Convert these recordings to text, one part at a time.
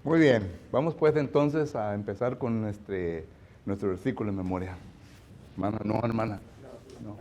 Muy bien, vamos pues entonces a empezar con nuestro versículo en memoria. Hermana, no, hermana. No.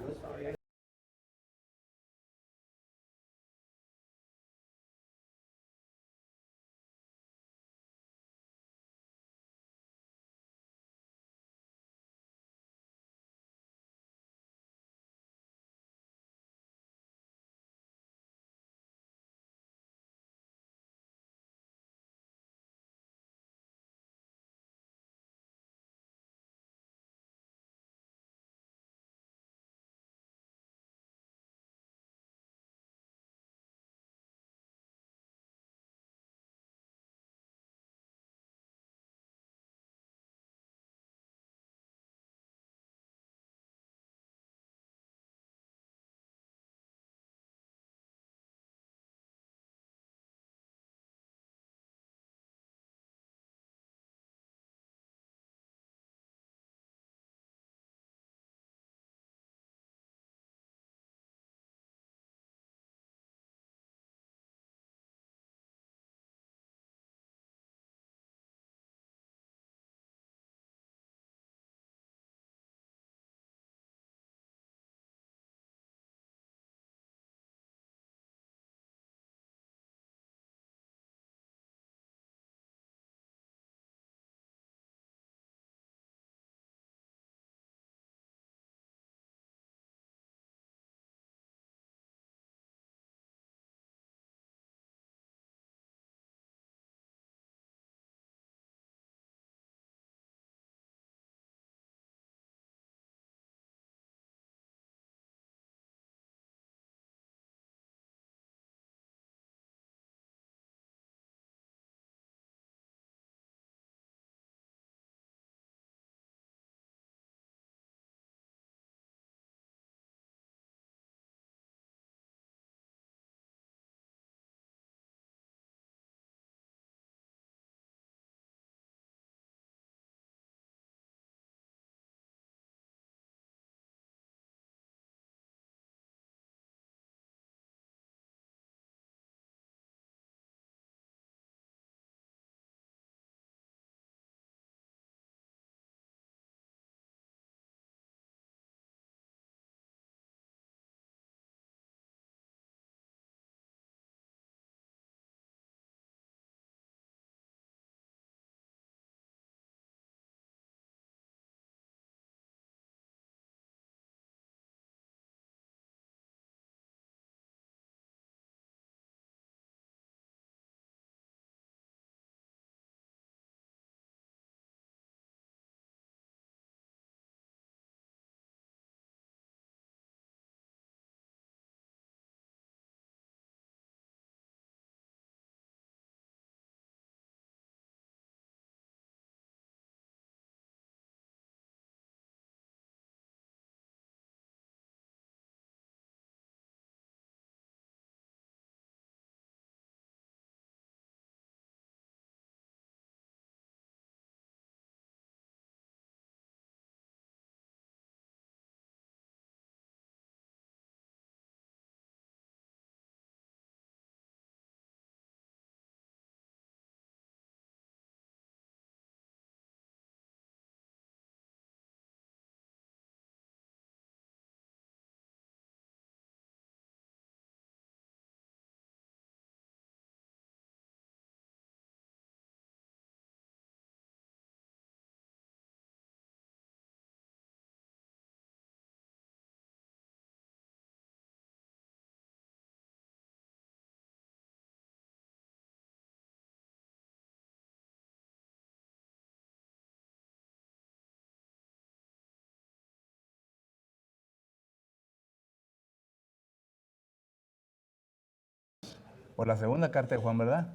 Por la segunda carta de Juan, ¿verdad?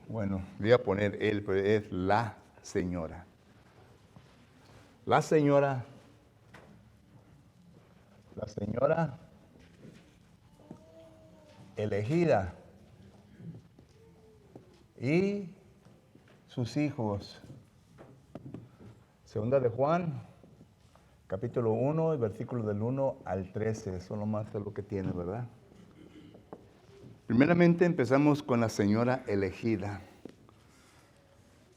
Bueno, voy a poner él, pero es la señora. La señora, la señora elegida y sus hijos. Segunda de Juan, capítulo 1, versículos del 1 al 13. Eso nomás es lo que tiene, ¿verdad? Primeramente empezamos con la señora elegida.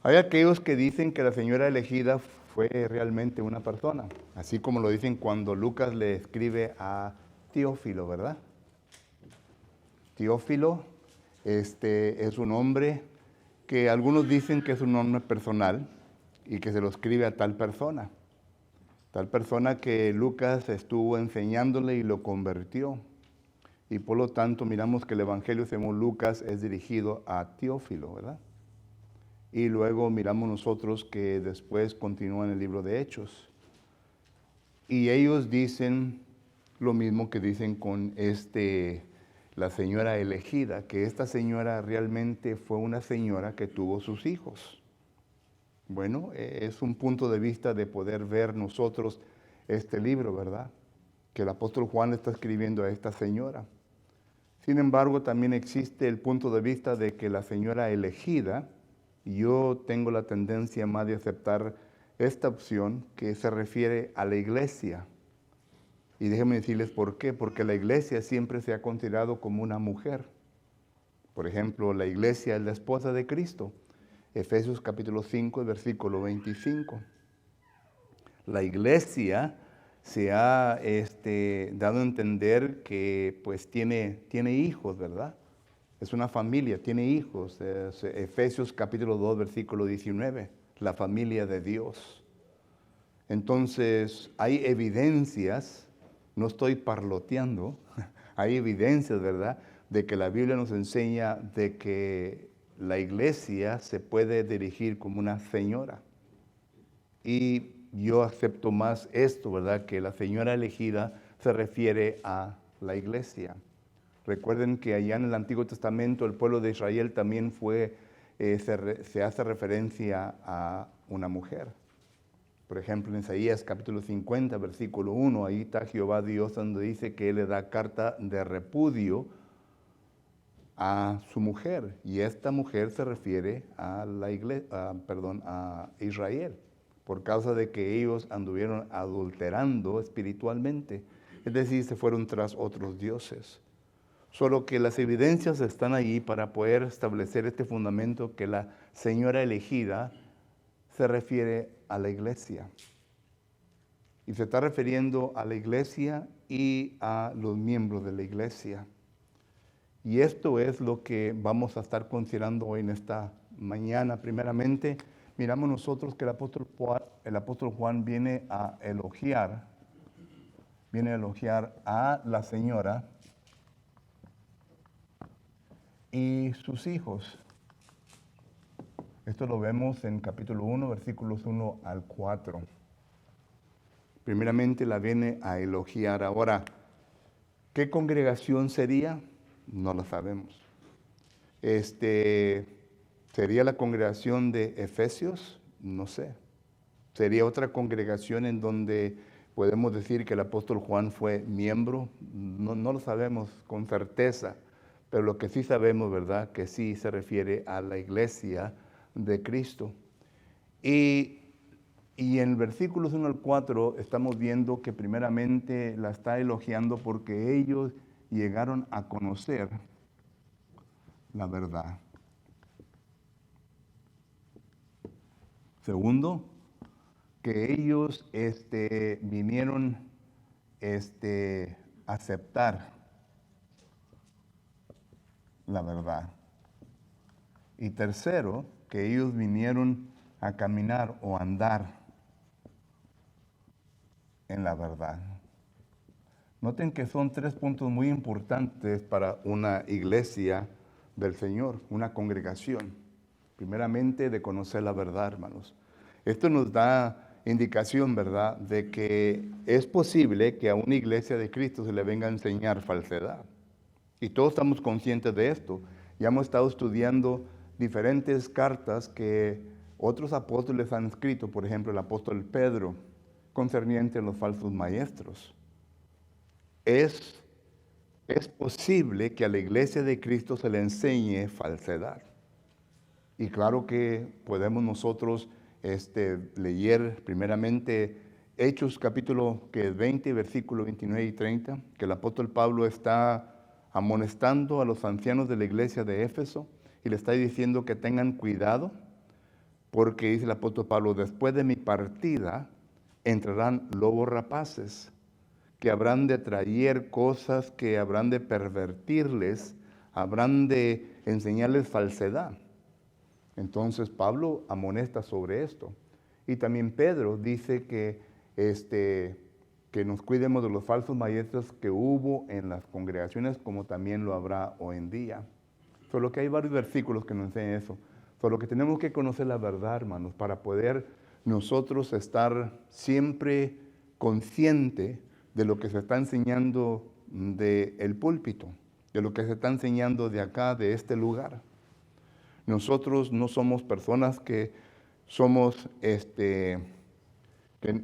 Hay aquellos que dicen que la señora elegida fue realmente una persona, así como lo dicen cuando Lucas le escribe a Teófilo, ¿verdad? Teófilo es un hombre que algunos dicen que es un nombre personal y que se lo escribe a tal persona que Lucas estuvo enseñándole y lo convirtió. Y por lo tanto miramos que el Evangelio según Lucas es dirigido a Teófilo, ¿verdad? Y luego miramos nosotros que después continúa en el libro de Hechos. Y ellos dicen lo mismo que dicen con la señora elegida, que esta señora realmente fue una señora que tuvo sus hijos. Bueno, es un punto de vista de poder ver nosotros este libro, ¿verdad? Que el apóstol Juan le está escribiendo a esta señora. Sin embargo, también existe el punto de vista de que la señora elegida, yo tengo la tendencia más de aceptar esta opción que se refiere a la iglesia. Y déjenme decirles por qué, porque la iglesia siempre se ha considerado como una mujer. Por ejemplo, la iglesia es la esposa de Cristo. Efesios capítulo 5, versículo 25. La iglesia se ha dado a entender que pues tiene hijos, ¿verdad? Es una familia, tiene hijos. Efesios capítulo 2, versículo 19, la familia de Dios. Entonces, hay evidencias, no estoy parloteando, hay evidencias, ¿verdad?, de que la Biblia nos enseña de que la iglesia se puede dirigir como una señora. Y yo acepto más esto, ¿verdad?, que la señora elegida se refiere a la iglesia. Recuerden que allá en el Antiguo Testamento el pueblo de Israel también se hace referencia a una mujer. Por ejemplo, en Isaías capítulo 50, versículo 1, ahí está Jehová Dios donde dice que Él le da carta de repudio a su mujer. Y esta mujer se refiere a a Israel, por causa de que ellos anduvieron adulterando espiritualmente. Es decir, se fueron tras otros dioses. Solo que las evidencias están ahí para poder establecer este fundamento que la señora elegida se refiere a la iglesia. Y se está refiriendo a la iglesia y a los miembros de la iglesia. Y esto es lo que vamos a estar considerando hoy en esta mañana. Primeramente, miramos nosotros que el apóstol Juan viene a elogiar a la señora y sus hijos. Esto lo vemos en capítulo 1, versículos 1 al 4. Primeramente la viene a elogiar. Ahora, ¿qué congregación sería? No lo sabemos. ¿Sería la congregación de Efesios? No sé. ¿Sería otra congregación en donde podemos decir que el apóstol Juan fue miembro? No lo sabemos con certeza, pero lo que sí sabemos, ¿verdad?, que sí se refiere a la iglesia de Cristo. Y en versículos 1 al 4 estamos viendo que primeramente la está elogiando porque ellos llegaron a conocer la verdad. Segundo, que ellos vinieron a aceptar la verdad. Y tercero, que ellos vinieron a caminar o andar en la verdad. Noten que son 3 puntos muy importantes para una iglesia del Señor, una congregación. Primeramente, de conocer la verdad, hermanos. Esto nos da indicación, ¿verdad?, de que es posible que a una iglesia de Cristo se le venga a enseñar falsedad. Y todos estamos conscientes de esto. Ya hemos estado estudiando diferentes cartas que otros apóstoles han escrito, por ejemplo, el apóstol Pedro, concerniente a los falsos maestros. Es posible que a la iglesia de Cristo se le enseñe falsedad. Y claro que podemos nosotros leer primeramente Hechos capítulo 20, versículos 29 y 30, que el apóstol Pablo está amonestando a los ancianos de la iglesia de Éfeso y le está diciendo que tengan cuidado, porque dice el apóstol Pablo, después de mi partida entrarán lobos rapaces, que habrán de traer cosas, que habrán de pervertirles, habrán de enseñarles falsedad. Entonces Pablo amonesta sobre esto. Y también Pedro dice que nos cuidemos de los falsos maestros que hubo en las congregaciones, como también lo habrá hoy en día. Solo que hay varios versículos que nos enseñan eso. Solo que tenemos que conocer la verdad, hermanos, para poder nosotros estar siempre conscientes de lo que se está enseñando del púlpito, de lo que se está enseñando de acá, de este lugar. Nosotros no somos personas que somos,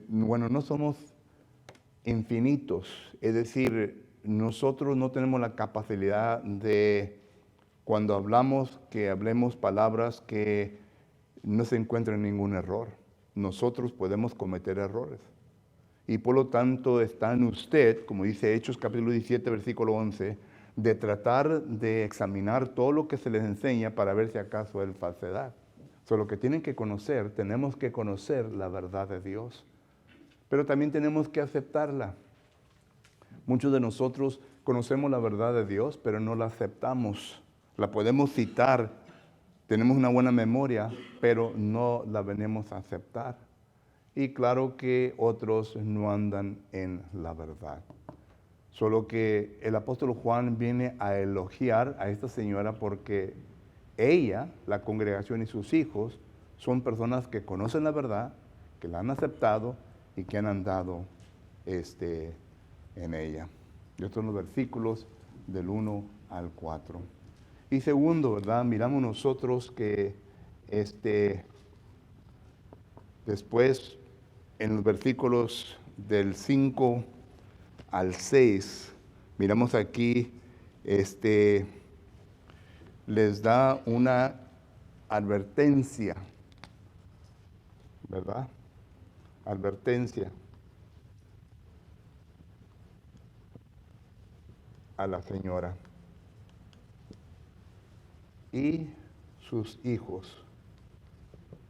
no somos infinitos. Es decir, nosotros no tenemos la capacidad de, cuando hablamos, que hablemos palabras que no se encuentren ningún error. Nosotros podemos cometer errores. Y por lo tanto está en usted, como dice Hechos capítulo 17, versículo 11, de tratar de examinar todo lo que se les enseña para ver si acaso es falsedad. Lo que tienen que conocer, tenemos que conocer la verdad de Dios, pero también tenemos que aceptarla. Muchos de nosotros conocemos la verdad de Dios, pero no la aceptamos. La podemos citar, tenemos una buena memoria, pero no la venimos a aceptar. Y claro que otros no andan en la verdad. Solo que el apóstol Juan viene a elogiar a esta señora porque ella, la congregación y sus hijos son personas que conocen la verdad, que la han aceptado y que han andado en ella. Y estos son los versículos del 1 al 4. Y segundo, ¿verdad? Miramos nosotros que después en los versículos del 5 al 6, miramos aquí, les da una advertencia, ¿verdad? Advertencia a la señora y sus hijos.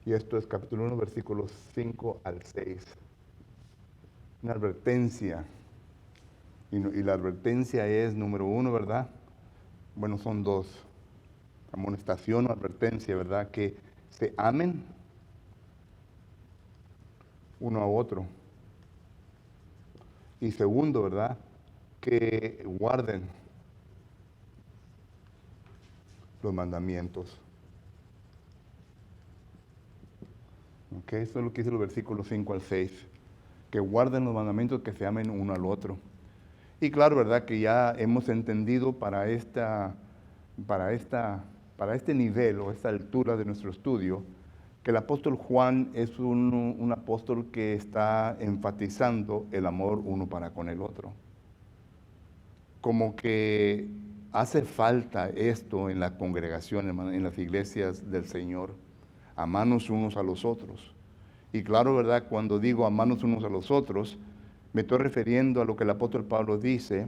Y esto es capítulo 1, versículos 5 al 6. Una advertencia. Y la advertencia es, número 1, ¿verdad? Bueno, son dos. Amonestación o advertencia, ¿verdad? Que se amen uno a otro. Y segundo, ¿verdad? Que guarden los mandamientos. ¿Ok? Eso es lo que dice los versículos 5 al 6. Que guarden los mandamientos, que se amen uno al otro. Y claro, ¿verdad? Que ya hemos entendido para este nivel o esta altura de nuestro estudio, que el apóstol Juan es un apóstol que está enfatizando el amor uno para con el otro. Como que hace falta esto en la congregación, en las iglesias del Señor, amarnos unos a los otros. Y claro, ¿verdad? Cuando digo amarnos unos a los otros, me estoy refiriendo a lo que el apóstol Pablo dice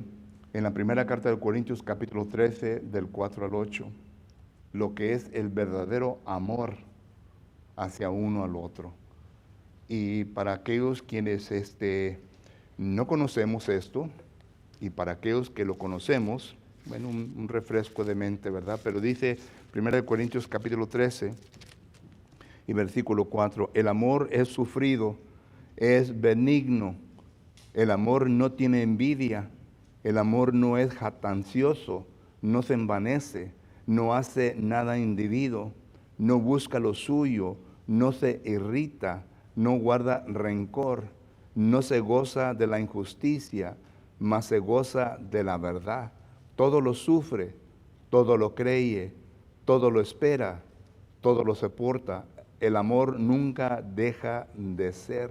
en la primera carta de Corintios capítulo 13 del 4 al 8, lo que es el verdadero amor hacia uno al otro. Y para aquellos quienes no conocemos esto, y para aquellos que lo conocemos, bueno, un refresco de mente, ¿verdad? Pero dice 1 Corintios capítulo 13 y versículo 4, el amor es sufrido, es benigno, el amor no tiene envidia, el amor no es jactancioso, no se envanece, no hace nada indebido, no busca lo suyo, no se irrita, no guarda rencor, no se goza de la injusticia, mas se goza de la verdad. Todo lo sufre, todo lo cree, todo lo espera, todo lo soporta. El amor nunca deja de ser.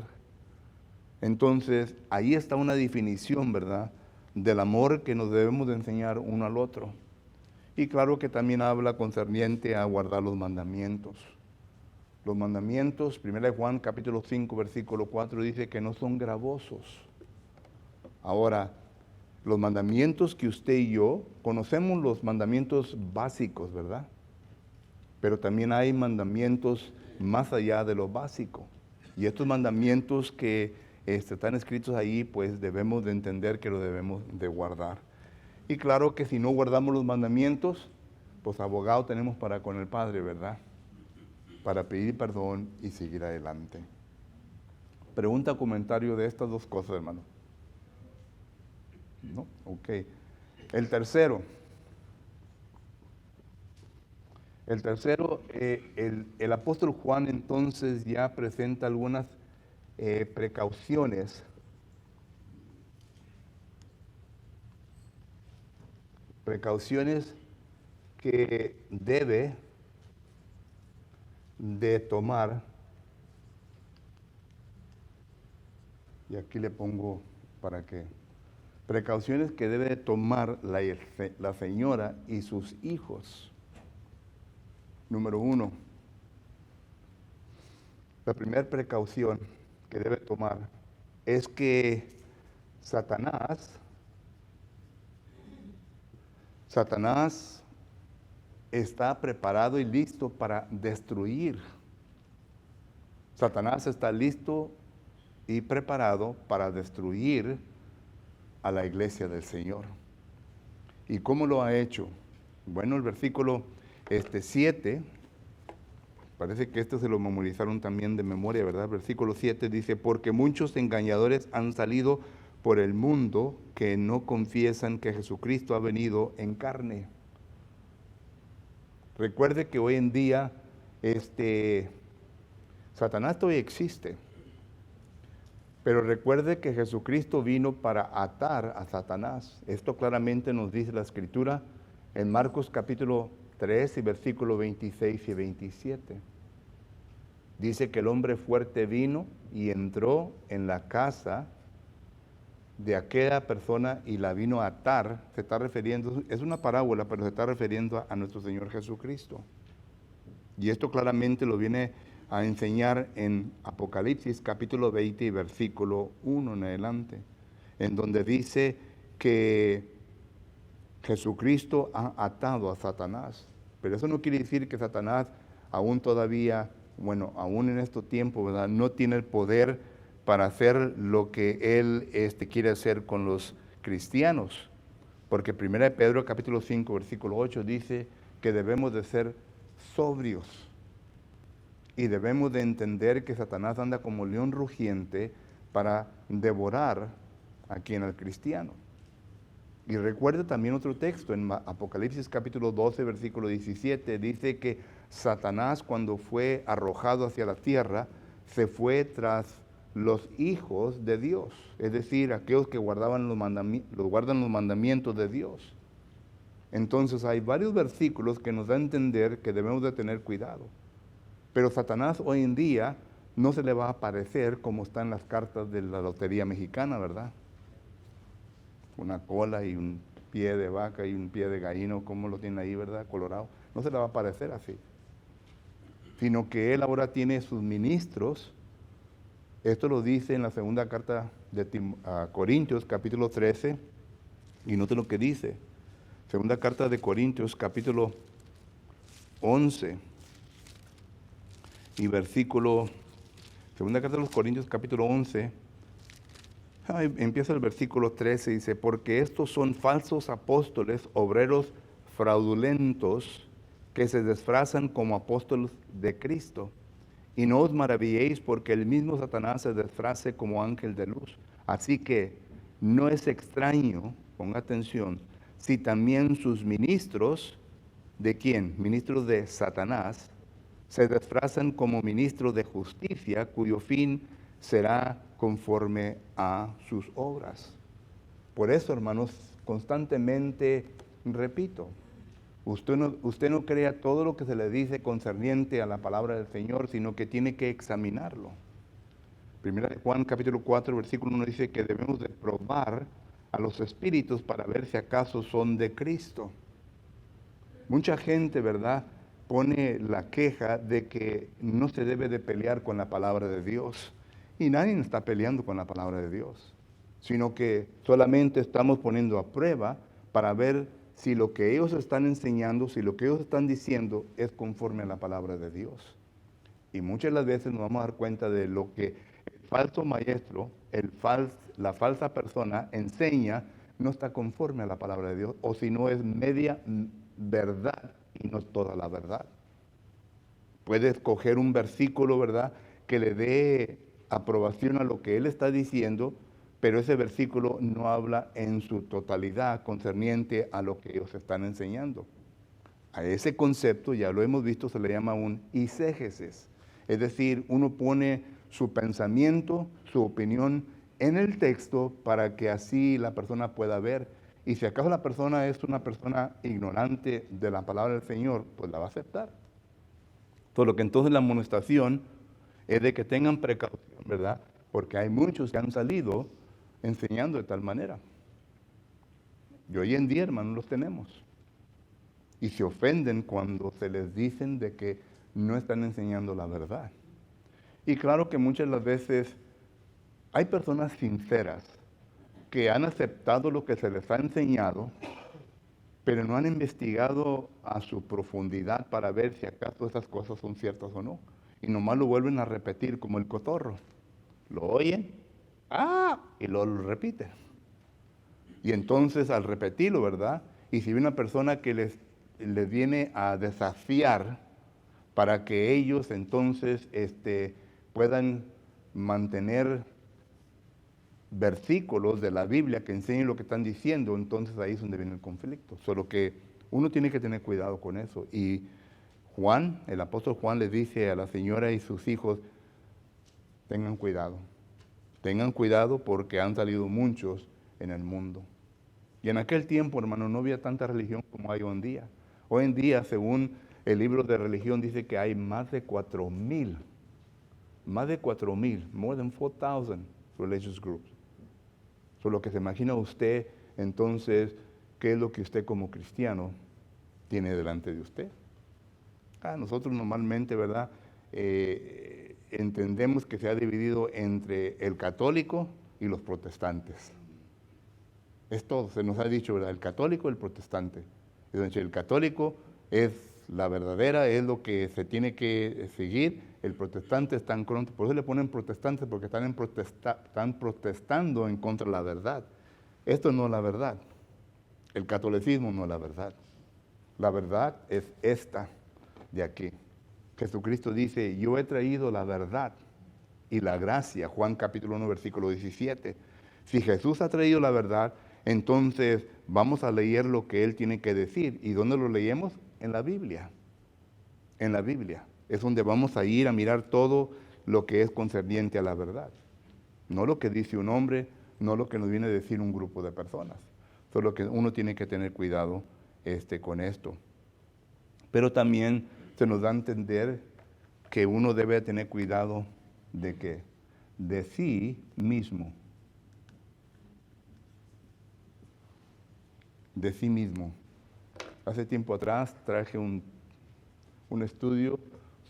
Entonces, ahí está una definición, ¿verdad?, del amor que nos debemos de enseñar uno al otro. Y claro que también habla concerniente a guardar los mandamientos. Los mandamientos, 1 Juan capítulo 5, versículo 4, dice que no son gravosos. Ahora, los mandamientos que usted y yo conocemos, los mandamientos básicos, ¿verdad? Pero también hay mandamientos más allá de lo básico. Y estos mandamientos que están escritos ahí, pues debemos de entender que lo debemos de guardar. Y claro que si no guardamos los mandamientos, pues abogado tenemos para con el Padre, ¿verdad? Para pedir perdón y seguir adelante. Pregunta o comentario de estas dos cosas, hermano. ¿No? Ok. El tercero, el apóstol Juan entonces ya presenta algunas precauciones que debe de tomar, y aquí le pongo para que, precauciones que debe de tomar la señora y sus hijos. Número 1, la primera precaución que debe tomar es que Satanás está preparado y listo para destruir. Satanás está listo y preparado para destruir a la iglesia del Señor. ¿Y cómo lo ha hecho? Bueno, el versículo 7, parece que se lo memorizaron también de memoria, ¿verdad? Versículo 7 dice, porque muchos engañadores han salido por el mundo que no confiesan que Jesucristo ha venido en carne. Recuerde que hoy en día Satanás todavía existe, pero recuerde que Jesucristo vino para atar a Satanás. Esto claramente nos dice la Escritura en Marcos capítulo 3 y versículos 26 y 27. Dice que el hombre fuerte vino y entró en la casa de aquella persona y la vino a atar. Se está refiriendo, es una parábola, pero se está refiriendo a nuestro Señor Jesucristo. Y esto claramente lo viene a enseñar en Apocalipsis capítulo 20 y versículo 1 en adelante, en donde dice que Jesucristo ha atado a Satanás. Pero eso no quiere decir que Satanás aún todavía, bueno, aún en estos tiempos, ¿verdad?, no tiene el poder para hacer lo que él quiere hacer con los cristianos. Porque 1 Pedro capítulo 5 versículo 8 dice que debemos de ser sobrios. Y debemos de entender que Satanás anda como león rugiente para devorar a quien al cristiano. Y recuerda también otro texto en Apocalipsis capítulo 12 versículo 17, dice que Satanás cuando fue arrojado hacia la tierra, se fue tras los hijos de Dios, es decir, aquellos que guardan los mandamientos de Dios. Entonces hay varios versículos que nos dan a entender que debemos de tener cuidado. Pero Satanás hoy en día no se le va a aparecer como está en las cartas de la Lotería Mexicana, ¿verdad? Una cola y un pie de vaca y un pie de gallino, como lo tiene ahí, ¿verdad? Colorado. No se le va a aparecer así. Sino que él ahora tiene sus ministros. Esto lo dice en la segunda carta de Corintios, capítulo 13. Y note lo que dice. Segunda carta de Corintios, capítulo 11. Y versículo, segunda carta de los Corintios, capítulo 11, empieza el versículo 13, dice, porque estos son falsos apóstoles, obreros fraudulentos, que se disfrazan como apóstoles de Cristo. Y no os maravilléis porque el mismo Satanás se disfrace como ángel de luz. Así que no es extraño, ponga atención, si también sus ministros, ¿de quién? Ministros de Satanás, se disfrazan como ministros de justicia, cuyo fin será conforme a sus obras. Por eso, hermanos, constantemente repito, usted no crea todo lo que se le dice concerniente a la palabra del Señor, sino que tiene que examinarlo. Primera de Juan capítulo 4, versículo 1 dice que debemos de probar a los espíritus para ver si acaso son de Cristo. Mucha gente, ¿verdad?, pone la queja de que no se debe de pelear con la palabra de Dios. Y nadie está peleando con la palabra de Dios. sino que solamente estamos poniendo a prueba para ver si lo que ellos están enseñando, si lo que ellos están diciendo es conforme a la palabra de Dios. Y muchas de las veces nos vamos a dar cuenta de lo que el falso maestro, la falsa persona enseña, no está conforme a la palabra de Dios, o si no es media verdad y no toda la verdad. Puede escoger un versículo, ¿verdad?, que le dé aprobación a lo que él está diciendo, pero ese versículo no habla en su totalidad concerniente a lo que ellos están enseñando. A ese concepto, ya lo hemos visto, se le llama un eisegesis. Es decir, uno pone su pensamiento, su opinión en el texto para que así la persona pueda ver. Y si acaso la persona es una persona ignorante de la palabra del Señor, pues la va a aceptar. Por lo que entonces la amonestación es de que tengan precaución, ¿verdad? Porque hay muchos que han salido enseñando de tal manera. Y hoy en día, hermanos, los tenemos. Y se ofenden cuando se les dicen de que no están enseñando la verdad. Y claro que muchas de las veces hay personas sinceras que han aceptado lo que se les ha enseñado, pero no han investigado a su profundidad para ver si acaso esas cosas son ciertas o no. Y nomás lo vuelven a repetir como el cotorro. Lo oyen, y luego lo repiten. Y entonces al repetirlo, ¿verdad? Y si hay una persona que les viene a desafiar para que ellos entonces puedan mantener versículos de la Biblia que enseñen lo que están diciendo, entonces ahí es donde viene el conflicto. Solo que uno tiene que tener cuidado con eso. Y Juan, el apóstol Juan, les dice a la señora y sus hijos, tengan cuidado porque han salido muchos en el mundo. Y en aquel tiempo, hermano, no había tanta religión como hay hoy en día. Hoy en día, según el libro de religión, dice que hay más de 4,000, more than 4,000 religious groups. Lo que se imagina usted, entonces, ¿qué es lo que usted como cristiano tiene delante de usted? Nosotros normalmente, ¿verdad? Entendemos que se ha dividido entre el católico y los protestantes. Es todo, se nos ha dicho, ¿verdad? El católico y el protestante. Es decir, el católico es la verdadera, es lo que se tiene que seguir. El protestante está en contra, por eso le ponen protestantes, porque están protestando en contra de la verdad. Esto no es la verdad. El catolicismo no es la verdad. La verdad es esta de aquí. Jesucristo dice, yo he traído la verdad y la gracia, Juan capítulo 1, versículo 17. Si Jesús ha traído la verdad, entonces vamos a leer lo que Él tiene que decir. ¿Y dónde lo leemos? En la Biblia. En la Biblia. Es donde vamos a ir a mirar todo lo que es concerniente a la verdad. No lo que dice un hombre, no lo que nos viene a decir un grupo de personas. Solo que uno tiene que tener cuidado con esto. Pero también se nos da a entender que uno debe tener cuidado de que de sí mismo. De sí mismo. Hace tiempo atrás traje un estudio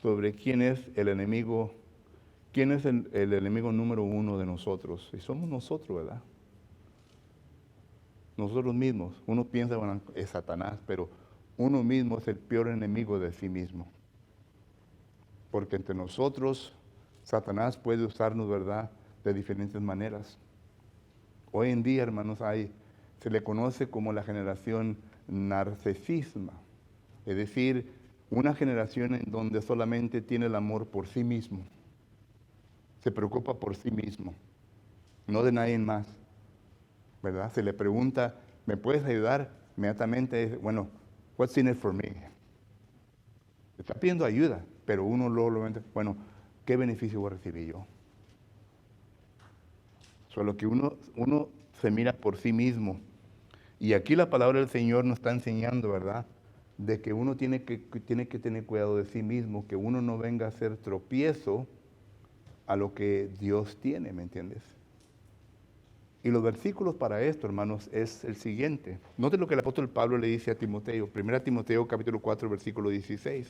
sobre quién es el enemigo número uno de nosotros. Y somos nosotros, ¿verdad? Nosotros mismos. Uno piensa, bueno, es Satanás, pero uno mismo es el peor enemigo de sí mismo. Porque entre nosotros, Satanás puede usarnos, ¿verdad?, de diferentes maneras. Hoy en día, hermanos, se le conoce como la generación narcisismo. Es decir, una generación en donde solamente tiene el amor por sí mismo. Se preocupa por sí mismo, no de nadie más. ¿Verdad? Se le pregunta, ¿me puedes ayudar? Inmediatamente dice, bueno, what's in it for me? Está pidiendo ayuda, pero uno luego, bueno, ¿qué beneficio voy a recibir yo? Solo que uno se mira por sí mismo. Y aquí la palabra del Señor nos está enseñando, ¿verdad?, de que uno tiene que tener cuidado de sí mismo, que uno no venga a ser tropiezo a lo que Dios tiene, ¿me entiendes? Y los versículos para esto, hermanos, es el siguiente. Note lo que el apóstol Pablo le dice a Timoteo. 1 Timoteo capítulo 4, versículo 16.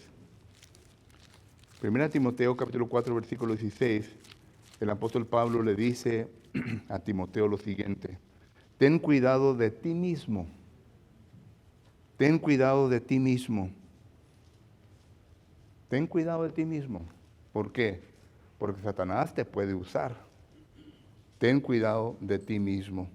1 Timoteo capítulo 4, versículo 16. El apóstol Pablo le dice, a Timoteo lo siguiente: ten cuidado de ti mismo. Ten cuidado de ti mismo. Ten cuidado de ti mismo. ¿Por qué? Porque Satanás te puede usar. Ten cuidado de ti mismo.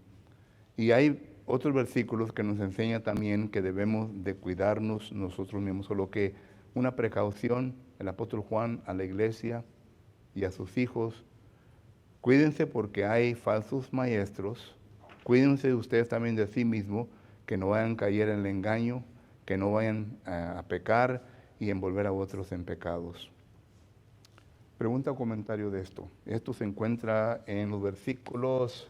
Y hay otros versículos que nos enseñan también que debemos de cuidarnos nosotros mismos, solo que una precaución, el apóstol Juan a la iglesia y a sus hijos: cuídense porque hay falsos maestros. Cuídense ustedes también de sí mismos, que no vayan a caer en el engaño, que no vayan a pecar y envolver a otros en pecados. Pregunta o comentario de esto. Esto se encuentra en los versículos,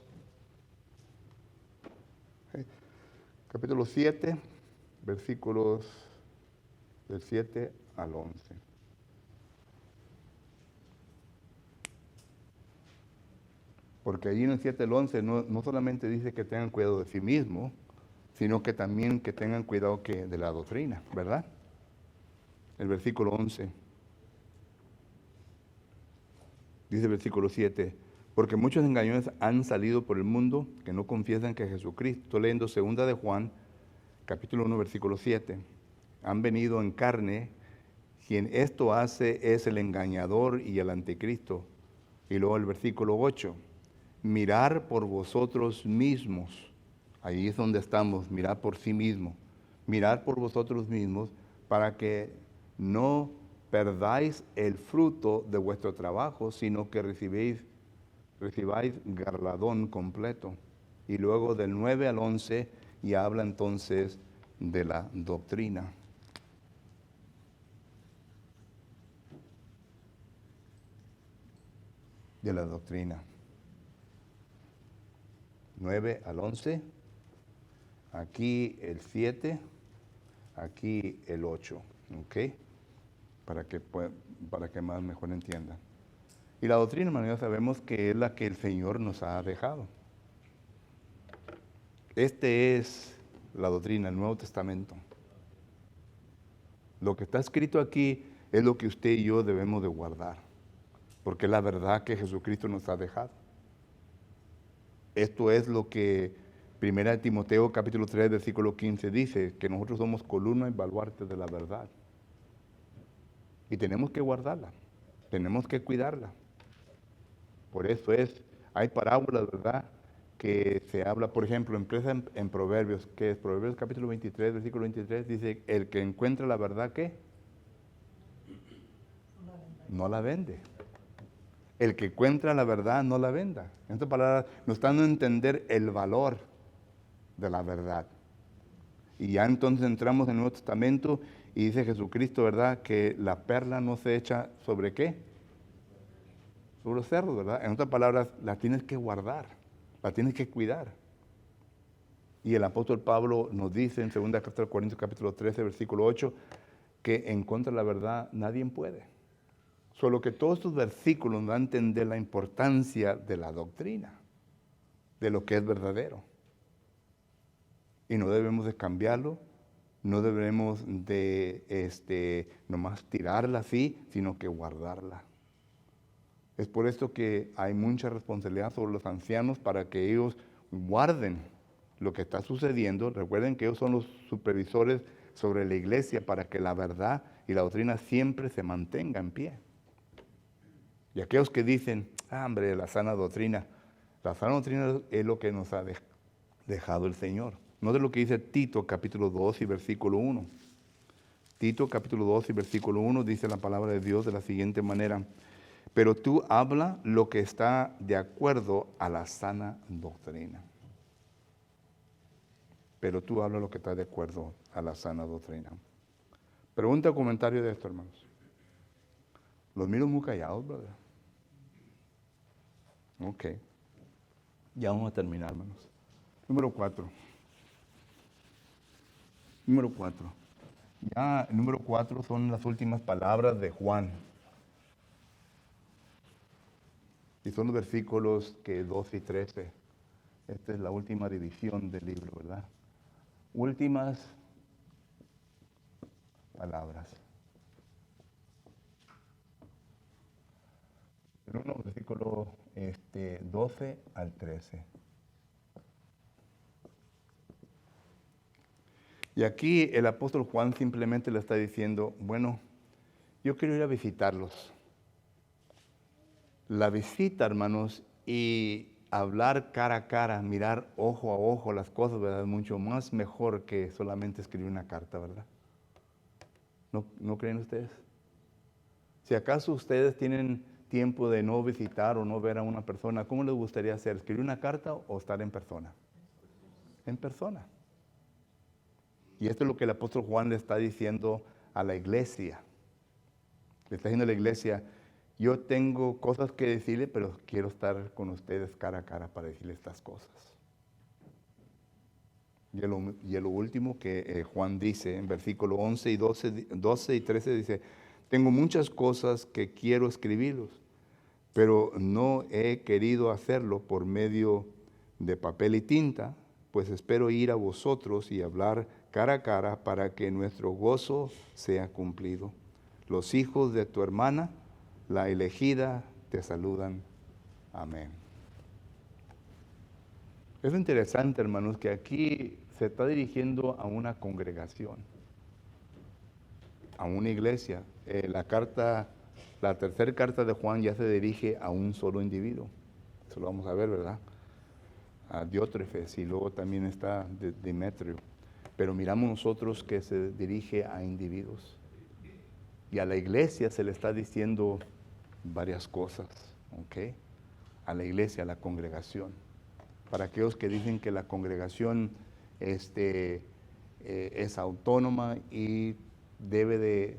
capítulo 7, versículos del 7 al 11. Porque allí en el 7 al 11 no solamente dice que tengan cuidado de sí mismos, sino que también que tengan cuidado de la doctrina, ¿verdad? El versículo 11. Dice el versículo 7: porque muchos engañosos han salido por el mundo que no confiesan que Jesucristo. Estoy leyendo 2 de Juan, capítulo 1, versículo 7. Han venido en carne, quien esto hace es el engañador y el anticristo. Y luego el versículo 8: mirar por vosotros mismos. Ahí es donde estamos, mirar por sí mismo. Mirar por vosotros mismos para que no perdáis el fruto de vuestro trabajo, sino que recibáis galardón completo. Y luego del 9 al 11 ya habla entonces de la doctrina. De la doctrina. 9 al 11. Aquí el 7, aquí el 8, ¿ok? Para que más mejor entiendan. Y la doctrina, hermanos, sabemos que es la que el Señor nos ha dejado. Este es la doctrina, el Nuevo Testamento. Lo que está escrito aquí es lo que usted y yo debemos de guardar, porque es la verdad que Jesucristo nos ha dejado. Esto es lo que 1 Timoteo capítulo 3, versículo 15 dice, que nosotros somos columna y baluarte de la verdad. Y tenemos que guardarla, tenemos que cuidarla. Por eso hay parábolas, ¿verdad?, que se habla, por ejemplo, empieza en Proverbios, que es Proverbios capítulo 23, versículo 23, dice: el que encuentra la verdad, ¿qué? No la vende. El que encuentra la verdad, no la venda. En otras palabras, nos están dando a entender el valor de la verdad. Y ya entonces entramos en el Nuevo Testamento y dice Jesucristo, ¿verdad?, que la perla no se echa ¿sobre qué? Sobre los cerdos, ¿verdad? En otras palabras, la tienes que guardar, la tienes que cuidar. Y el apóstol Pablo nos dice en 2 Corintios capítulo 13, versículo 8, que en contra de la verdad nadie puede. Solo que todos estos versículos nos dan a entender la importancia de la doctrina, de lo que es verdadero. Y no debemos de cambiarlo, no debemos de nomás tirarla así, sino que guardarla. Es por esto que hay mucha responsabilidad sobre los ancianos para que ellos guarden lo que está sucediendo. Recuerden que ellos son los supervisores sobre la iglesia para que la verdad y la doctrina siempre se mantenga en pie. Y aquellos que dicen, hombre, la sana doctrina es lo que nos ha dejado el Señor. No de lo que dice Tito capítulo 2 y versículo 1. Tito capítulo 2 y versículo 1 dice la palabra de Dios de la siguiente manera: pero tú habla lo que está de acuerdo a la sana doctrina. Pero tú habla lo que está de acuerdo a la sana doctrina. Pregunta o comentario de esto, hermanos. Los miro muy callados, brother. Ok. Ya vamos a terminar, hermanos. Número 4. Número 4. Ya el número 4 son las últimas palabras de Juan. Y son los versículos 12 y 13. Esta es la última división del libro, ¿verdad? Últimas palabras. El 1, versículo 12 al 13. Y aquí el apóstol Juan simplemente le está diciendo, bueno, yo quiero ir a visitarlos. La visita, hermanos, y hablar cara a cara, mirar ojo a ojo las cosas, ¿verdad? Es mucho más mejor que solamente escribir una carta, ¿verdad? ¿No creen ustedes? Si acaso ustedes tienen tiempo de no visitar o no ver a una persona, ¿cómo les gustaría hacer? ¿Escribir una carta o estar en persona? En persona. Y esto es lo que el apóstol Juan le está diciendo a la iglesia. Le está diciendo a la iglesia, yo tengo cosas que decirle, pero quiero estar con ustedes cara a cara para decirle estas cosas. Y lo último que Juan dice en versículo 11 y 12 y 13 dice, tengo muchas cosas que quiero escribiros, pero no he querido hacerlo por medio de papel y tinta, pues espero ir a vosotros y hablar cara a cara para que nuestro gozo sea cumplido. Los hijos de tu hermana, la elegida, te saludan. Amén. Es interesante, hermanos, que aquí se está dirigiendo a una congregación, a una iglesia. La tercera carta de Juan ya se dirige a un solo individuo. Eso lo vamos a ver, ¿verdad? A Diótrefes y luego también está Demetrio. Pero miramos nosotros que se dirige a individuos. Y a la iglesia se le está diciendo varias cosas, ¿ok? A la iglesia, a la congregación. Para aquellos que dicen que la congregación es autónoma y debe de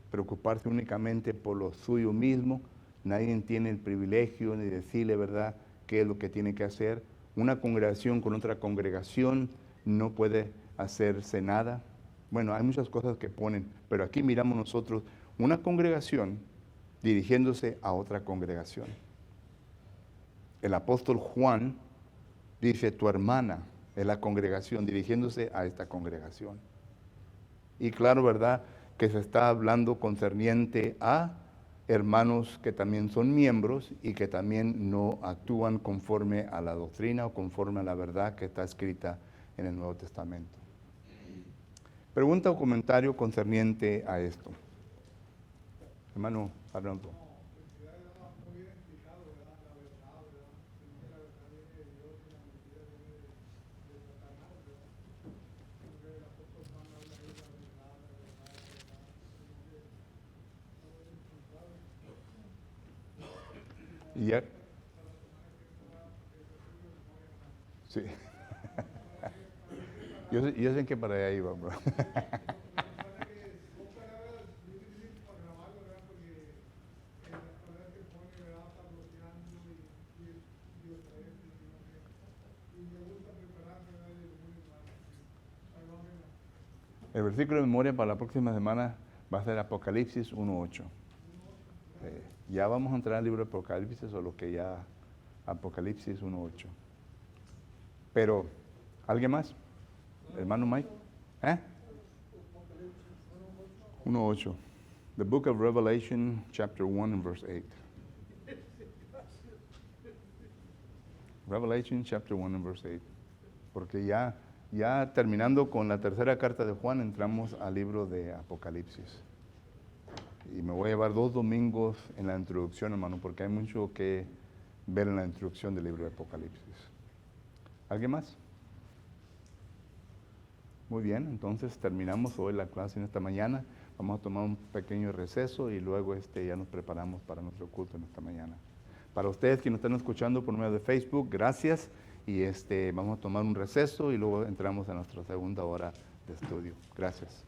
preocuparse únicamente por lo suyo mismo, nadie tiene el privilegio ni decirle, ¿verdad?, qué es lo que tiene que hacer. Una congregación con otra congregación no puede hacerse nada. Bueno, hay muchas cosas que ponen, pero aquí miramos nosotros una congregación dirigiéndose a otra congregación. El apóstol Juan dice, tu hermana es la congregación, dirigiéndose a esta congregación. Y claro, ¿verdad?, que se está hablando concerniente a hermanos que también son miembros y que también no actúan conforme a la doctrina o conforme a la verdad que está escrita en el Nuevo Testamento. Pregunta o comentario concerniente a esto. Hermano Arnoldo. Y ya. Sí. Yo sé que para allá iba, bro. El versículo de memoria para la próxima semana va a ser Apocalipsis 1:8. Ya vamos a entrar al libro de Apocalipsis, o lo que ya Apocalipsis 1:8. Pero, ¿alguien más? Hermano Mike. 1:8. The book of Revelation, chapter 1 and verse 8. Revelation, chapter 1 and verse 8. Porque ya terminando con la tercera carta de Juan, entramos al libro de Apocalipsis. Y me voy a llevar 2 domingos en la introducción, hermano, porque hay mucho que ver en la introducción del libro de Apocalipsis. ¿Alguien más? Muy bien, entonces terminamos hoy la clase en esta mañana. Vamos a tomar un pequeño receso y luego ya nos preparamos para nuestro culto en esta mañana. Para ustedes que nos están escuchando por medio de Facebook, gracias. Y vamos a tomar un receso y luego entramos a nuestra segunda hora de estudio. Gracias.